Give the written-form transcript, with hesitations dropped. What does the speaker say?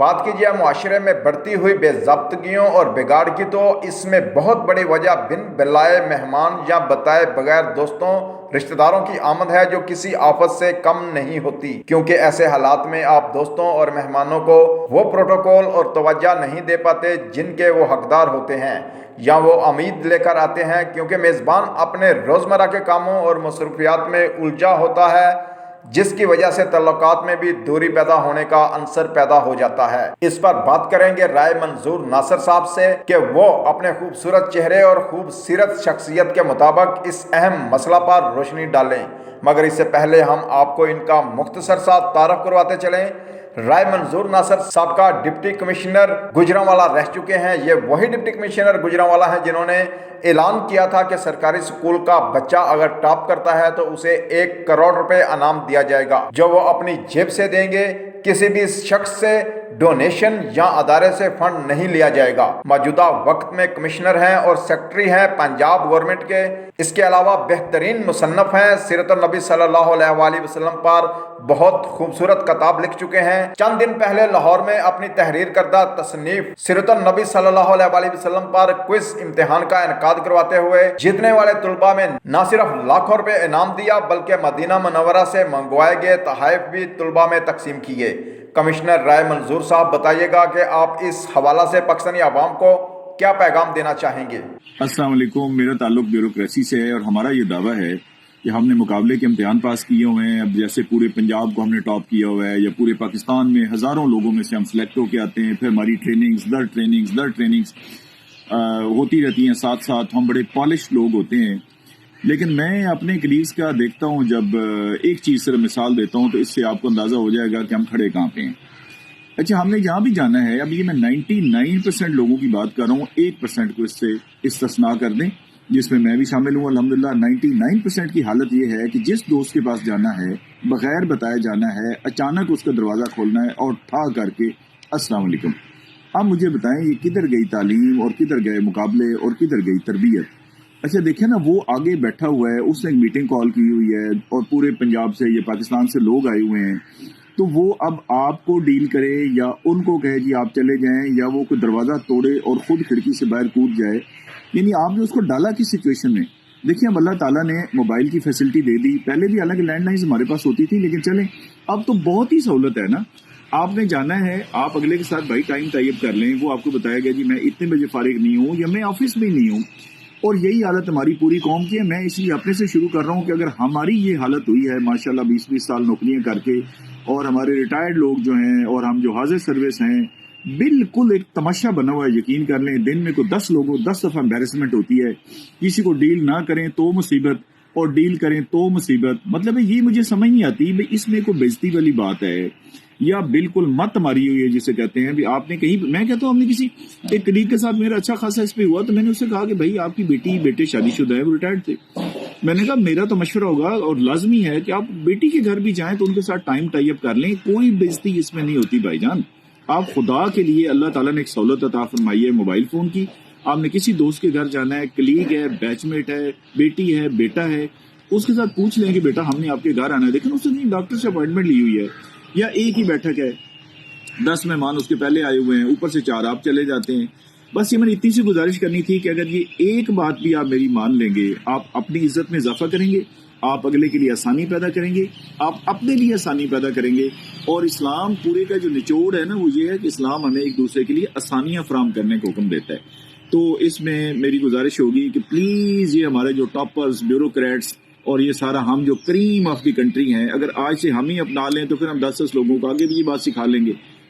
बात कीजिए मुआशरे में बढ़ती हुई बेज़ाब्तगियों और बिगाड़ की, तो इसमें बहुत बड़ी वजह बिन बुलाए मेहमान या बताए बगैर दोस्तों रिश्तेदारों की आमद है, जो किसी आफत से कम नहीं होती। क्योंकि ऐसे हालात में आप दोस्तों और मेहमानों को वो प्रोटोकॉल और तवज्जो नहीं दे पाते जिनके वो हकदार होते हैं या वो उम्मीद लेकर आते हैं, क्योंकि मेज़बान अपने रोज़मर्रा के कामों और मसरूफियात में उलझा होता है, जिसकी वजह से तल्लुकात में भी दूरी पैदा होने का अंसर पैदा हो जाता है। इस पर बात करेंगे राय मंजूर नासिर साहब से कि वो अपने खूबसूरत चेहरे और खूबसूरत शख्सियत के मुताबिक इस अहम मसला पर रोशनी डालें। मगर इससे पहले हम आपको इनका मुख्तसर सा तारफ करवाते चलें। राय मंजूर नासिर साहब का डिप्टी कमिश्नर गुजरांवाला रह चुके हैं। ये वही डिप्टी कमिश्नर गुजरांवाला हैं जिन्होंने ऐलान किया था कि सरकारी स्कूल का बच्चा अगर टॉप करता है तो उसे 1 करोड़ रुपए इनाम दिया जाएगा, जो वो अपनी जेब से देंगे। किसी भी शख्स से डोनेशन या अदारे से फंड नहीं लिया जाएगा। मौजूदा वक्त में कमिश्नर हैं और सेक्रेटरी हैं पंजाब गवर्नमेंट के। इसके अलावा बेहतरीन मुसन्नफ हैं, सीरत नबी सल्लल्लाहु अलैहि वसल्लम पर बहुत खूबसूरत किताब लिख चुके हैं। चंद दिन पहले लाहौर में अपनी तहरीर करदा तसनीफ सीरत नबी सल्लल्लाहु अलैहि वसल्लम पर क्विज इम्तिहान का इनकाद करवाते हुए जीतने वाले तुलबा में न सिर्फ लाखों रुपए इनाम दिया, बल्कि मदीना मुनव्वरा से मंगवाए गए तोहफे भी तुलबा में तकसीम किए। कमिश्नर राय मंजूर साहब, बताइएगा कि आप इस हवाला से पाकिस्तानी आवाम को क्या पैगाम देना चाहेंगे? अस्सलाम वालेकुम। मेरा ताल्लुक ब्यूरोक्रेसी से है और हमारा ये दावा है कि हमने मुकाबले के इम्तिहान पास किए हुए हैं। अब जैसे पूरे पंजाब को हमने टॉप किया हुआ है, या पूरे पाकिस्तान में हज़ारों लोगों में से हम सिलेक्ट होके आते हैं। फिर हमारी दर ट्रेनिंग्स होती रहती हैं। साथ साथ हम बड़े पॉलिश लोग होते हैं। लेकिन मैं अपने कलीग्स का देखता हूँ, जब एक चीज़ से मिसाल देता हूँ तो इससे आपको अंदाज़ा हो जाएगा कि हम खड़े कहाँ पे हैं। अच्छा, हमने जहाँ भी जाना है, अब ये मैं 99% लोगों की बात कर रहा हूँ, 1% को इससे इस्तिस्ना कर दें, जिसमें मैं भी शामिल हूँ अल्हम्दुलिल्लाह। 99% की हालत ये है कि जिस दोस्त के पास जाना है, बगैर बताए जाना है, अचानक उसका दरवाज़ा खोलना है और ठा करके अस्सलाम वालेकुम। अब मुझे बताएं, ये किधर गई तालीम और किधर गए मुकाबले और किधर गई तरबियत? अच्छा देखिए ना, वो आगे बैठा हुआ है, उसने एक मीटिंग कॉल की हुई है और पूरे पंजाब से, ये पाकिस्तान से लोग आए हुए हैं, तो वो अब आपको डील करे या उनको कहे जी आप चले जाएं, या वो कोई दरवाज़ा तोड़े और ख़ुद खिड़की से बाहर कूद जाए। यानी आपने उसको डाला किस सिचुएशन में? देखिए, अब अल्लाह ताला ने मोबाइल की फैसिलिटी दे दी। पहले भी हालांकि लैंडलाइंस हमारे पास होती थी, लेकिन चलें अब तो बहुत ही सहूलत है ना। आपने जाना है, आप अगले के साथ भाई टाइम टाइप कर लें, वो आपको बताया गया जी मैं इतने बजे फारिग नहीं हूँ या मैं ऑफिस में ही नहीं हूँ। और यही हालत हमारी पूरी कौम की है। मैं इसलिए अपने से शुरू कर रहा हूँ कि अगर हमारी ये हालत हुई है माशाल्लाह 20-20 साल नौकरियां करके, और हमारे रिटायर्ड लोग जो हैं और हम जो हाजिर सर्विस हैं, बिल्कुल एक तमाशा बना हुआ है। यकीन कर लें, दिन में कोई 10 लोगों 10 दफ़ा एम्बेरसमेंट होती है। किसी को डील ना करें तो मुसीबत, और डील करें तो मुसीबत। मतलब है, ये मुझे समझ नहीं आती भाई, इसमें कोई बेइज्जती वाली बात है या बिल्कुल मत मारी हुई है जिसे कहते हैं। भी आपने कहीं, मैं कहता हूँ, हमने किसी एक कलीग के साथ मेरा अच्छा खासा इस पे हुआ, तो मैंने उससे कहा कि भाई आपकी बेटे शादीशुदा है, वो रिटायर्ड थे। मैंने कहा मेरा तो मशवरा होगा और लाजमी है कि आप बेटी के घर भी जाएं तो उनके साथ टाइम टाई अप कर लें। कोई बेइज्जती इसमें नहीं होती भाईजान। आप खुदा के लिए, अल्लाह ताला ने एक सहूलत अता फरमाई है मोबाइल फोन की। आपने किसी दोस्त के घर जाना है, कलीग है, बैचमेट है, बेटी है, बेटा है, उसके साथ पूछ लें कि बेटा हमने आपके घर आना है। लेकिन उसने डॉक्टर से अपॉइंटमेंट ली हुई है, या एक ही बैठक है, 10 मेहमान उसके पहले आए हुए हैं, ऊपर से 4 आप चले जाते हैं। बस ये मैंने इतनी सी गुजारिश करनी थी कि अगर ये एक बात भी आप मेरी मान लेंगे, आप अपनी इज्जत में इजाफा करेंगे, आप अगले के लिए आसानी पैदा करेंगे, आप अपने लिए आसानी पैदा करेंगे। और इस्लाम पूरे का जो निचोड़ है ना, वो ये है कि इस्लाम हमें एक दूसरे के लिए आसानियां फराहम करने का हुक्म देता है। तो इसमें मेरी गुजारिश होगी कि प्लीज़ ये हमारे जो टॉपर्स, ब्यूरोक्रेट्स और ये सारा हम जो क्रीम ऑफ द कंट्री हैं, अगर आज से हम ही अपना लें तो फिर हम 10-10 लोगों को आगे भी ये बात सिखा लेंगे।